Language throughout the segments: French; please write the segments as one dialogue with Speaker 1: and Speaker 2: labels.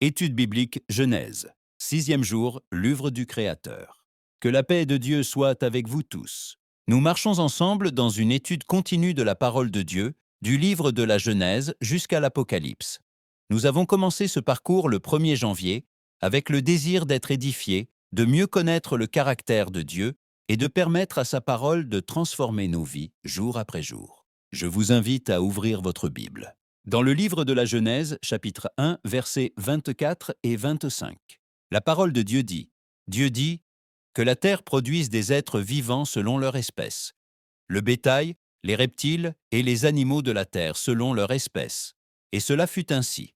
Speaker 1: Étude biblique Genèse. 6e jour, l'œuvre du Créateur. Que la paix de Dieu soit avec vous tous. Nous marchons ensemble dans une étude continue de la parole de Dieu, du livre de la Genèse jusqu'à l'Apocalypse. Nous avons commencé ce parcours le 1er janvier avec le désir d'être édifiés, de mieux connaître le caractère de Dieu et de permettre à sa parole de transformer nos vies jour après jour. Je vous invite à ouvrir votre Bible. Dans le livre de la Genèse, chapitre 1, versets 24 et 25, la parole de Dieu dit que la terre produise des êtres vivants selon leur espèce, le bétail, les reptiles et les animaux de la terre selon leur espèce. Et cela fut ainsi.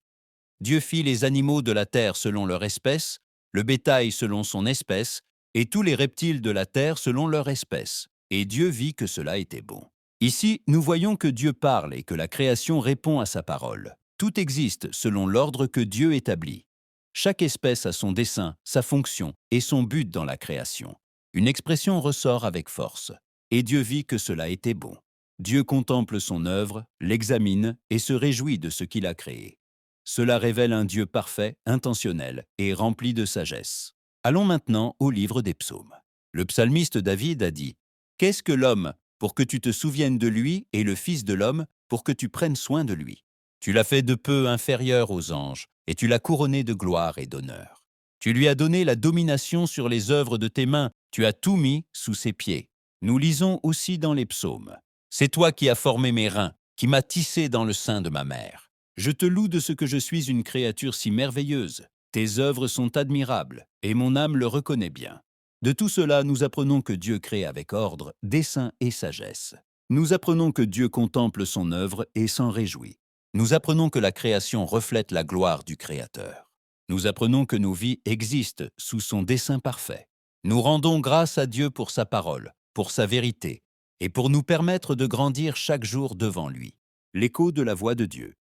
Speaker 1: Dieu fit les animaux de la terre selon leur espèce, le bétail selon son espèce, et tous les reptiles de la terre selon leur espèce. Et Dieu vit que cela était bon. Ici, nous voyons que Dieu parle et que la création répond à sa parole. Tout existe selon l'ordre que Dieu établit. Chaque espèce a son dessein, sa fonction et son but dans la création. Une expression ressort avec force. Et Dieu vit que cela était bon. Dieu contemple son œuvre, l'examine et se réjouit de ce qu'il a créé. Cela révèle un Dieu parfait, intentionnel et rempli de sagesse. Allons maintenant au livre des psaumes. Le psalmiste David a dit « Qu'est-ce que l'homme pour que tu te souviennes de lui et le Fils de l'homme pour que tu prennes soin de lui? Tu l'as fait de peu inférieur aux anges et tu l'as couronné de gloire et d'honneur. Tu lui as donné la domination sur les œuvres de tes mains, tu as tout mis sous ses pieds. » Nous lisons aussi dans les psaumes « C'est toi qui as formé mes reins, qui m'as tissé dans le sein de ma mère. Je te loue de ce que je suis une créature si merveilleuse. Tes œuvres sont admirables, et mon âme le reconnaît bien. » De tout cela, nous apprenons que Dieu crée avec ordre, dessein et sagesse. Nous apprenons que Dieu contemple son œuvre et s'en réjouit. Nous apprenons que la création reflète la gloire du Créateur. Nous apprenons que nos vies existent sous son dessein parfait. Nous rendons grâce à Dieu pour sa parole, pour sa vérité, et pour nous permettre de grandir chaque jour devant lui. L'écho de la voix de Dieu.